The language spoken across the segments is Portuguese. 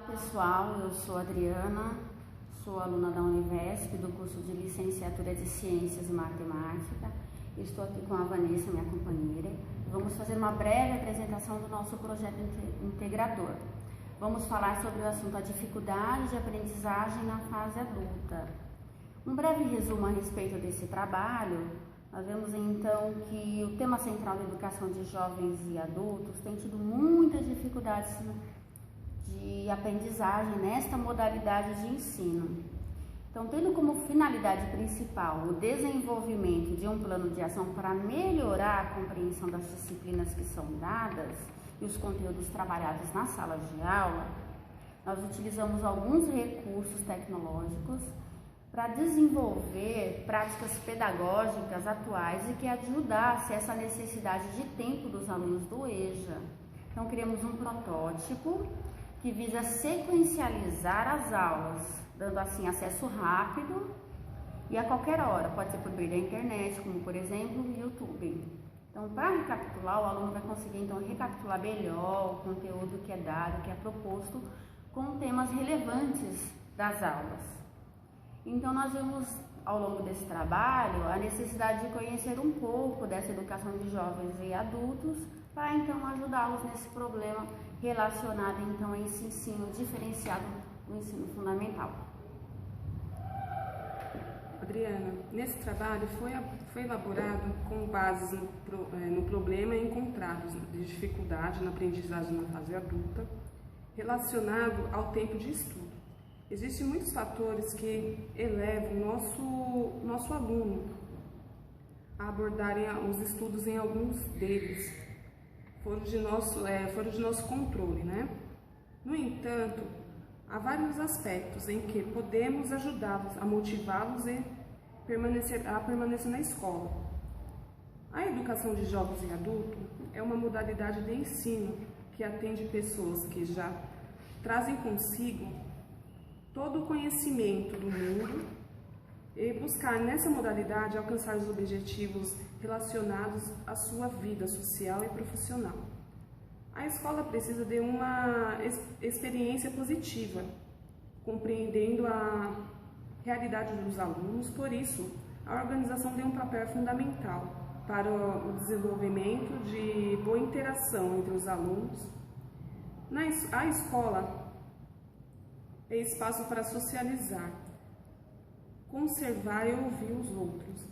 Pessoal, eu sou Adriana, sou aluna da Univesp do curso de Licenciatura de Ciências e Matemática. Estou aqui com a Vanessa, minha companheira. Vamos fazer uma breve apresentação do nosso projeto integrador. Vamos falar sobre o assunto a dificuldade de aprendizagem na fase adulta. Um breve resumo a respeito desse trabalho. Nós vemos então que o tema central da educação de jovens e adultos tem tido muitas dificuldades de aprendizagem nesta modalidade de ensino. Então, tendo como finalidade principal o desenvolvimento de um plano de ação para melhorar a compreensão das disciplinas que são dadas e os conteúdos trabalhados na sala de aula, nós utilizamos alguns recursos tecnológicos para desenvolver práticas pedagógicas atuais e que ajudasse essa necessidade de tempo dos alunos do EJA. Então, criamos um protótipo que visa sequencializar as aulas, dando assim acesso rápido e a qualquer hora, pode ser por meio da internet, como por exemplo o YouTube. Então, para recapitular, o aluno vai conseguir então recapitular melhor o conteúdo que é dado, que é proposto, com temas relevantes das aulas. Então, nós vemos ao longo desse trabalho a necessidade de conhecer um pouco dessa educação de jovens e adultos para então ajudá-los nesse problema relacionado então a esse ensino diferenciado do ensino fundamental. Adriana, nesse trabalho foi elaborado com bases no problema encontrados de dificuldade na aprendizagem na fase adulta, relacionado ao tempo de estudo. Existem muitos fatores que elevam o nosso aluno a abordarem os estudos em alguns deles, foram de nosso controle, né? No entanto, há vários aspectos em que podemos ajudá-los a motivá-los a permanecer na escola. A educação de jovens e adultos é uma modalidade de ensino que atende pessoas que já trazem consigo todo o conhecimento do mundo e buscar nessa modalidade alcançar os objetivos relacionados à sua vida social e profissional. A escola precisa de uma experiência positiva, compreendendo a realidade dos alunos, por isso, a organização tem um papel fundamental para o desenvolvimento de boa interação entre os alunos. A escola é espaço para socializar, conservar e ouvir os outros.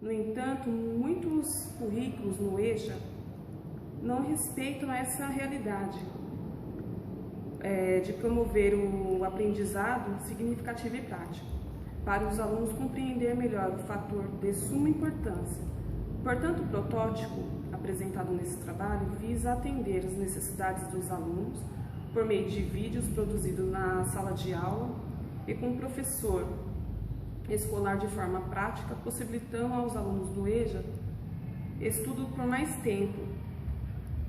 No entanto, muitos currículos no EJA não respeitam essa realidade de promover o aprendizado significativo e prático, para os alunos compreender melhor o fator de suma importância. Portanto, o protótipo apresentado nesse trabalho visa atender as necessidades dos alunos por meio de vídeos produzidos na sala de aula e com o professor escolar de forma prática, possibilitando aos alunos do EJA estudo por mais tempo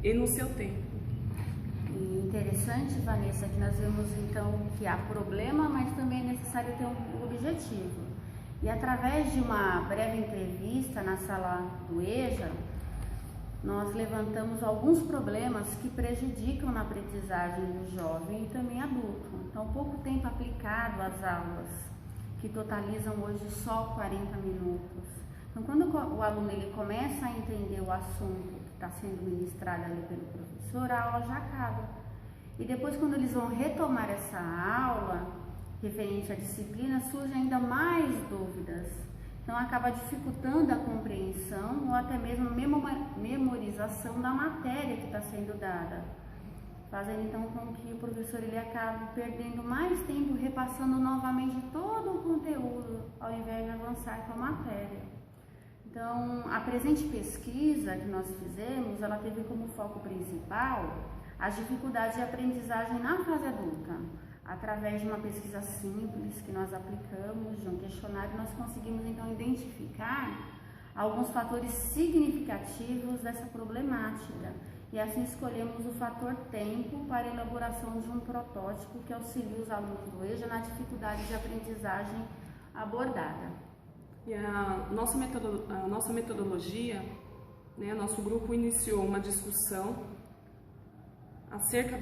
e no seu tempo. Interessante, Vanessa, que nós vemos então que há problema, mas também é necessário ter um objetivo. E através de uma breve entrevista na sala do EJA, nós levantamos alguns problemas que prejudicam na aprendizagem do jovem e também adulto. Então, pouco tempo aplicado às aulas, que totalizam hoje só 40 minutos. Então, quando o aluno ele começa a entender o assunto que está sendo ministrado ali pelo professor, a aula já acaba. E depois, quando eles vão retomar essa aula, referente à disciplina, surgem ainda mais dúvidas. Então, acaba dificultando a compreensão ou até mesmo a memorização da matéria que está sendo dada, fazendo então com que o professor ele acabe perdendo mais tempo repassando novamente todo o conteúdo, ao invés de avançar com a matéria. Então, a presente pesquisa que nós fizemos, ela teve como foco principal as dificuldades de aprendizagem na fase adulta. Através de uma pesquisa simples que nós aplicamos, de um questionário, nós conseguimos então identificar alguns fatores significativos dessa problemática. E assim escolhemos o fator tempo para a elaboração de um protótipo que auxilie os alunos do EJA na dificuldade de aprendizagem abordada. E a nossa metodologia, né, nosso grupo iniciou uma discussão acerca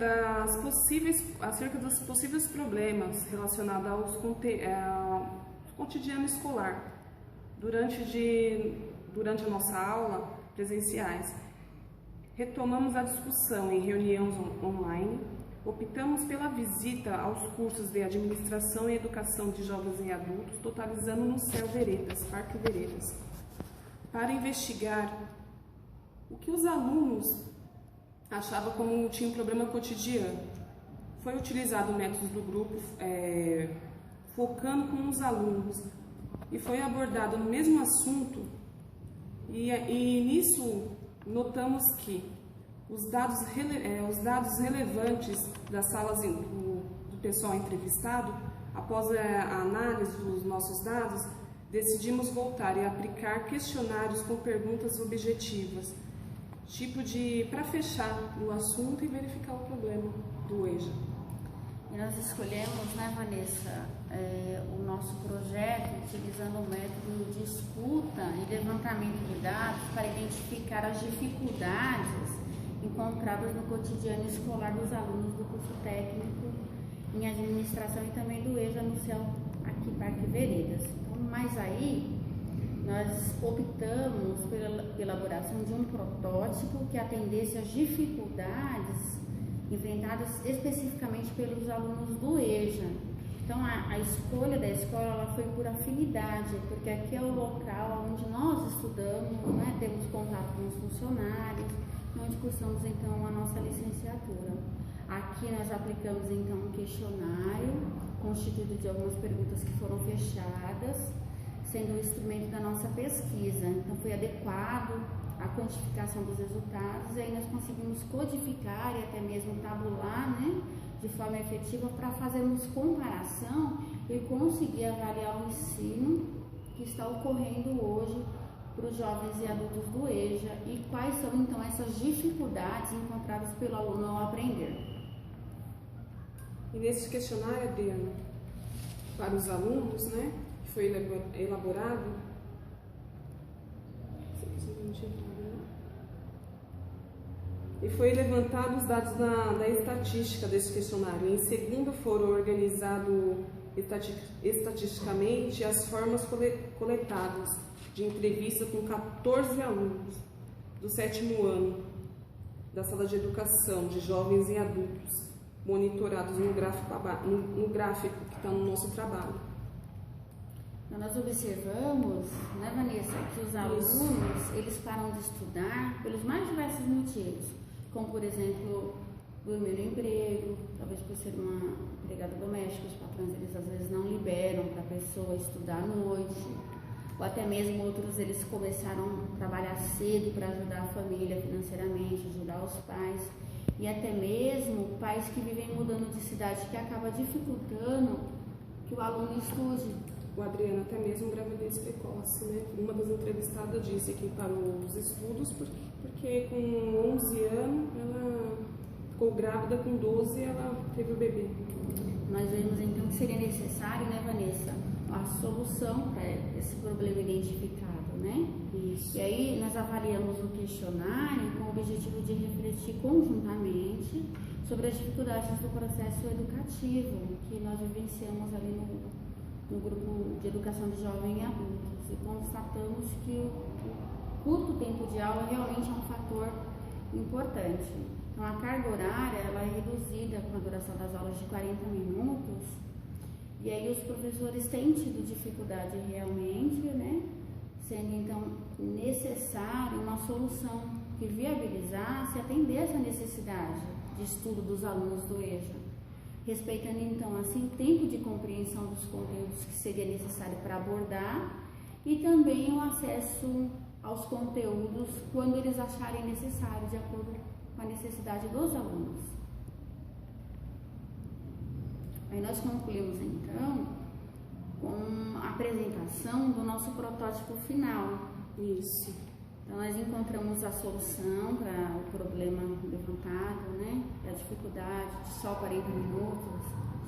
dos possíveis problemas relacionados ao cotidiano escolar durante a nossa aula presenciais. Retomamos a discussão em reuniões online, optamos pela visita aos cursos de Administração e Educação de Jovens e Adultos, totalizando no CEL Veredas, Parque Veredas, para investigar o que os alunos achavam como tinha um problema cotidiano. Foi utilizado métodos do grupo, focando com os alunos, e foi abordado no mesmo assunto, e nisso notamos que os dados relevantes das salas do pessoal entrevistado, após a análise dos nossos dados, decidimos voltar e aplicar questionários com perguntas objetivas, para fechar o assunto e verificar o problema do EJA. E nós escolhemos, né, Vanessa, o nosso projeto utilizando o método de escuta e levantamento de dados para identificar as dificuldades encontradas no cotidiano escolar dos alunos do curso técnico em administração e também do EJA no CEL aqui Parque Veredas. Então, mas aí nós optamos pela elaboração de um protótipo que atendesse às dificuldades enfrentadas especificamente pelos alunos do EJA. Então, a escolha da escola ela foi por afinidade, porque aqui é o local onde nós estudamos, né, temos contato com os funcionários, onde cursamos então a nossa licenciatura. Aqui nós aplicamos então um questionário constituído de algumas perguntas que foram fechadas, sendo o instrumento da nossa pesquisa. Então foi adequado a quantificação dos resultados e aí nós conseguimos codificar e até mesmo tabular, né, de forma efetiva para fazermos comparação e conseguir avaliar o ensino que está ocorrendo hoje para os jovens e adultos do EJA e quais são então essas dificuldades encontradas pelo aluno ao aprender. E nesse questionário, Adriana, para os alunos, né, que foi elaborado, e foi levantado os dados da estatística desse questionário. Em segundo, foram organizados estatisticamente as formas coletadas de entrevista com 14 alunos do 7º ano da sala de educação de jovens e adultos, monitorados no gráfico que está no nosso trabalho. Então, nós observamos, né, Vanessa, que os alunos, eles param de estudar pelos mais diversos motivos, como, por exemplo, o primeiro emprego, talvez por ser uma empregada doméstica, os patrões, eles às vezes não liberam para a pessoa estudar à noite, ou até mesmo outros, eles começaram a trabalhar cedo para ajudar a família financeiramente, ajudar os pais, e até mesmo pais que vivem mudando de cidade, que acaba dificultando que o aluno estude. O Adriano, até mesmo gravidez precoce, né? Uma das entrevistadas disse que parou os estudos porque com 11 anos ela ficou grávida, com 12 ela teve o bebê. Nós vemos então que seria necessário, né, Vanessa, a solução para esse problema identificado, né? Isso. E aí nós avaliamos o questionário com o objetivo de refletir conjuntamente sobre as dificuldades do processo educativo que nós vivenciamos ali no grupo de educação de jovens e adultos, e constatamos que o curto tempo de aula realmente é um fator importante. Então, a carga horária ela é reduzida com a duração das aulas de 40 minutos, e aí os professores têm tido dificuldade realmente, né, sendo então necessário uma solução que viabilizasse atender essa necessidade de estudo dos alunos do EJA, respeitando então assim o tempo de compreensão dos conteúdos que seria necessário para abordar e também o acesso aos conteúdos quando eles acharem necessário, de acordo com a necessidade dos alunos. Aí nós concluímos então com a apresentação do nosso protótipo final. Isso. Então nós encontramos a solução para o problema levantado, né? A dificuldade de só 40 minutos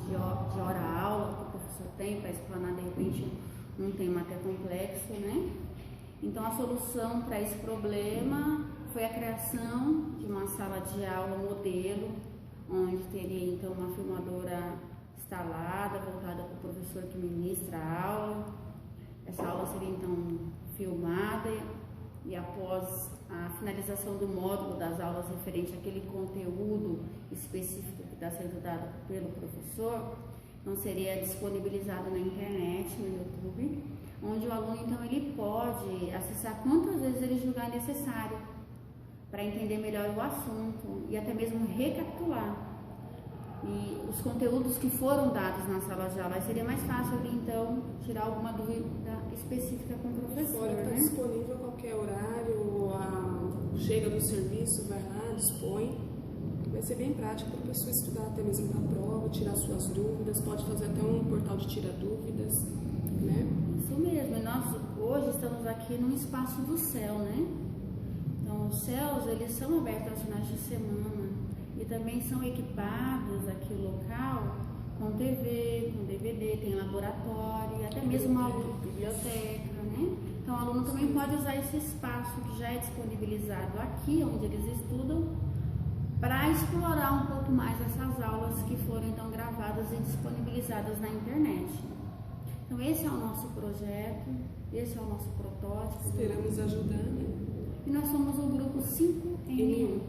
de hora-aula que o professor tem para explanar de repente um tema até complexo, né? Então a solução para esse problema foi a criação de uma sala de aula modelo onde teria então uma filmadora instalada, voltada para o professor que ministra a aula. Essa aula seria então filmada e após a finalização do módulo das aulas referente àquele conteúdo específico que está sendo dado pelo professor, então seria disponibilizado na internet, no YouTube, onde o aluno então ele pode acessar quantas vezes ele julgar necessário para entender melhor o assunto e até mesmo recapitular. E os conteúdos que foram dados na sala de aula, seria mais fácil ali então tirar alguma dúvida específica com o professor. Pode estar disponível a qualquer horário, chega do serviço, vai lá, dispõe. Vai ser bem prático para a pessoa estudar até mesmo para a prova, tirar suas dúvidas, pode fazer até um portal de tira dúvidas, né? Isso mesmo, e nós hoje estamos aqui no espaço do CEL, né? Então os CELs, eles são abertos aos finais de semana e também são equipados aqui o local com TV, com DVD, tem laboratório e até mesmo uma biblioteca, né? Então o aluno também pode usar esse espaço que já é disponibilizado aqui, onde eles estudam, para explorar um pouco mais essas aulas que foram então gravadas e disponibilizadas na internet. Então esse é o nosso projeto, esse é o nosso protótipo. Esperamos ajudar, né? E nós somos o grupo 5N1.